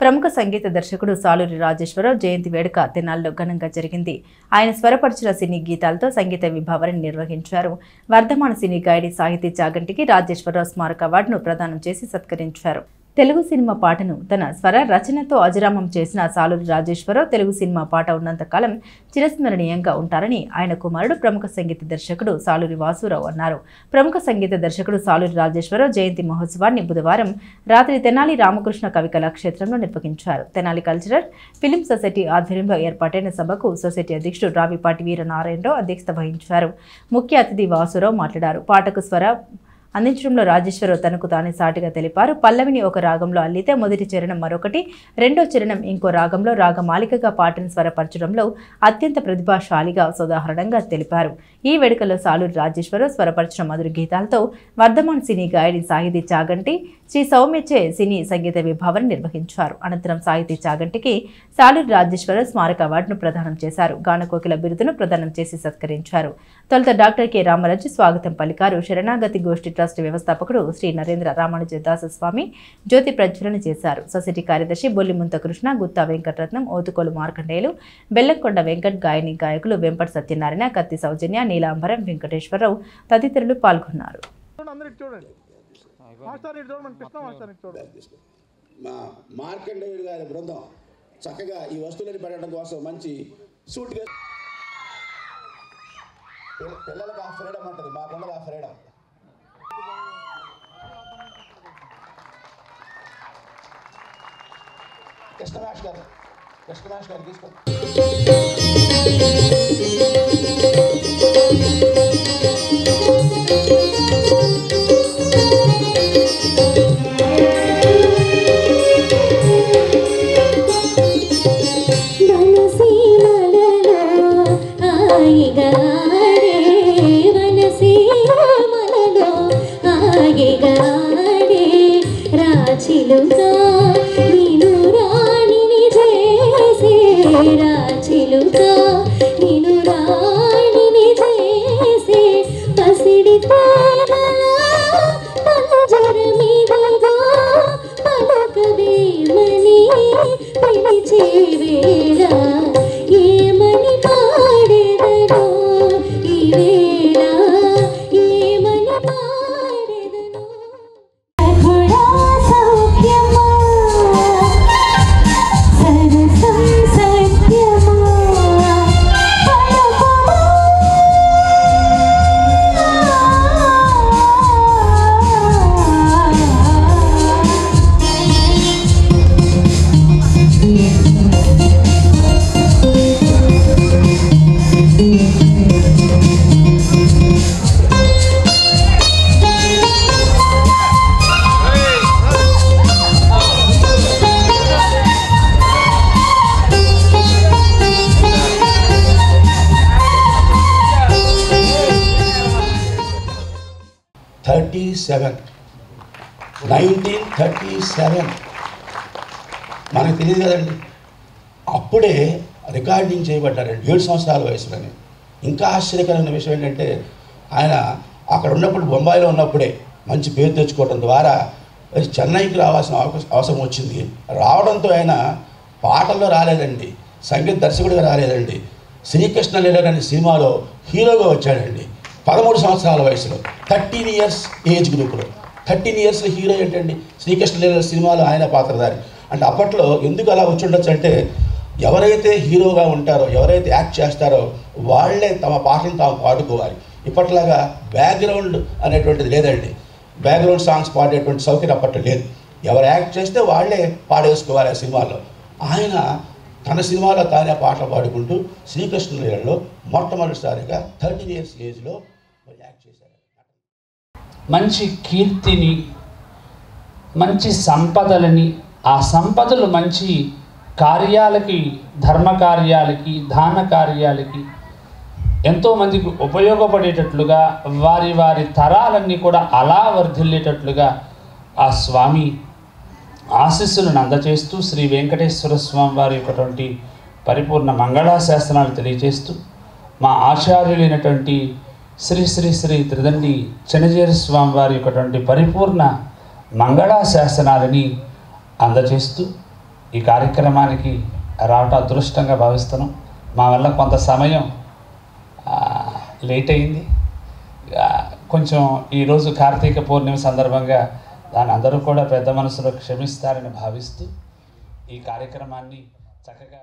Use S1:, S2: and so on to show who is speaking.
S1: ప్రముఖ సంగీత దర్శకుడు సాలూరి రాజేశ్వరరావు జయంతి వేడుక తెనాలిలో ఘనంగా జరిగింది. ఆయన స్వరపరిచిన సినీ గీతాలతో సంగీత విభావరిని నిర్వహించారు. వర్ధమాన సినీ గాయడి సాహితీ చాగంటికి రాజేశ్వరరావు స్మారక అవార్డును ప్రదానం చేసి సత్కరించారు. తెలుగు సినిమా పాటను తన స్వర రచనతో అజరామం చేసిన సాలూరి రాజేశ్వరరావు తెలుగు సినిమా పాట ఉన్నంతకాలం చిరస్మరణీయంగా ఉంటారని ఆయన కుమారుడు ప్రముఖ సంగీత దర్శకుడు సాలూరి వాసురావు అన్నారు. ప్రముఖ సంగీత దర్శకుడు సాలూరి రాజేశ్వరరావు జయంతి మహోత్సవాన్ని బుధవారం రాత్రి తెనాలి రామకృష్ణ కవి కళాక్షేత్రంలో నిర్వహించారు. తెనాలి కల్చరల్ ఫిలిం సొసైటీ ఆధ్వర్యంలో ఏర్పాటైన సభకు సొసైటీ అధ్యక్షుడు రావిపాటి వీరనారాయణరావు అధ్యక్షత వహించారు. ముఖ్య అతిథి వాసురావు మాట్లాడారు. పాటకు స్వర అందించడంలో రాజేశ్వరరావు తనకు తానే సాటిగా తెలిపారు. పల్లవిని ఒక రాగంలో అల్లితే మొదటి చరణం మరొకటి, రెండో చరణం ఇంకో రాగంలో రాగమాలికగా పాటను స్వరపరచడంలో అత్యంత ప్రతిభాశాలిగా ఉదాహరణంగా తెలిపారు. ఈ వేడుకలో సాలూరి రాజేశ్వరరావు స్వరపరిచిన మధుర గీతాలతో వర్ధమాన్ సినీ గాయడి సాహితీ చాగంటి శ్రీ సౌమ్యచే సినీ సంగీత విభావరిని నిర్వహించారు. అనంతరం సాహితీ చాగంటికి సాలూరి రాజేశ్వరరావు స్మారక అవార్డును ప్రదానం చేశారు. గానకోకిల బిరుదును ప్రదానం చేసి సత్కరించారు. తొలుత డాక్టర్ కె రామరాజు స్వాగతం పలికారు. శరణాగతి గోష్ఠి ట్రస్ట్ వ్యవస్థాపకుడు శ్రీ నరేంద్ర రామానుజదాస స్వామి జ్యోతి ప్రజ్వలన చేశారు. సొసైటీ కార్యదర్శి బొల్లిముంత కృష్ణ, గుత్తా వెంకటరత్నం, ఓతుకోలు మార్కండేయులు, బెల్లంకొండ వెంకట్, గాయని గాయకులు వెంపటి సత్యనారాయణ, కత్తి సౌజన్య, నీలాంబరం, వెంకటేశ్వరరావు తదితరులు పాల్గొన్నారు.
S2: మార్కండేయుడు గారి బృందం చక్కగా ఈ వస్తువులని పెట్టడం కోసం మంచి సూట్ గా పిల్లలకు ఆ ఫ్రీడమ్ ఉంటుంది, మాకున్నది ఆ ఫ్రీడమ్. కృష్ణమాష్ గారు తీసుకోండి. మనకు తెలియదు కదండి, అప్పుడే రికార్డింగ్ చేయబడ్డారండి 7 సంవత్సరాల వయసులోనే. ఇంకా ఆశ్చర్యకరమైన విషయం ఏంటంటే ఆయన అక్కడ ఉన్నప్పుడు బొంబాయిలో ఉన్నప్పుడే మంచి పేరు తెచ్చుకోవడం ద్వారా చెన్నైకి రావాల్సిన అవసరం వచ్చింది. రావడంతో ఆయన పాటల్లో రాలేదండి, సంగీత దర్శకుడిగా రాలేదండి, శ్రీకృష్ణ లీలర్ అనే సినిమాలో హీరోగా వచ్చాడండి 13 సంవత్సరాల వయసులో. 13 ఇయర్స్ ఏజ్ గ్రూప్లో 13 ఇయర్స్లో హీరో ఏంటండి, శ్రీకృష్ణ లీలర్ సినిమాలో ఆయన పాత్రధారి. అంటే అప్పట్లో ఎందుకు అలా వచ్చి ఉండొచ్చు అంటే ఎవరైతే హీరోగా ఉంటారో, ఎవరైతే యాక్ట్ చేస్తారో వాళ్ళే తమ పాటలను తాము పాడుకోవాలి. ఇప్పట్లాగా బ్యాక్గ్రౌండ్ అనేటువంటిది లేదండి, బ్యాక్గ్రౌండ్ సాంగ్స్ పాడేటువంటి సౌకర్యం అప్పట్లో లేదు. ఎవరు యాక్ట్ చేస్తే వాళ్ళే పాడేసుకోవాలి ఆ సినిమాలో. ఆయన తన సినిమాలో తానే పాటలు పాడుకుంటూ శ్రీకృష్ణ లీలలో మొట్టమొదటిసారిగా 13 ఇయర్స్ ఏజ్లో యాక్ట్ చేశారు.
S3: మంచి కీర్తిని, మంచి సంపదలని, ఆ సంపదలు మంచి కార్యాలకి, ధర్మ కార్యాలకి, దాన కార్యాలకి ఎంతోమందికి ఉపయోగపడేటట్లుగా వారి వారి తరాలన్నీ కూడా అలా వర్ధిల్లేటట్లుగా ఆ స్వామి ఆశీస్సులను అందజేస్తూ శ్రీ వెంకటేశ్వర స్వామి వారి యొక్కటువంటి పరిపూర్ణ మంగళాశాసనాలు తెలియజేస్తూ మా ఆచార్యులైనటువంటి శ్రీ శ్రీ శ్రీ త్రిదండి చెనజేరి స్వామి వారి యొక్కటువంటి పరిపూర్ణ మంగళాశాసనాలని అందజేస్తూ ఈ కార్యక్రమానికి రావటం అదృష్టంగా భావిస్తున్నాం. మా వల్ల కొంత సమయం లేట్ అయింది. కొంచెం ఈరోజు కార్తీక పూర్ణిమ సందర్భంగా దాన్ని అందరూ కూడా పెద్ద మనసులో క్షమిస్తారని భావిస్తూ ఈ కార్యక్రమాన్ని చక్కగా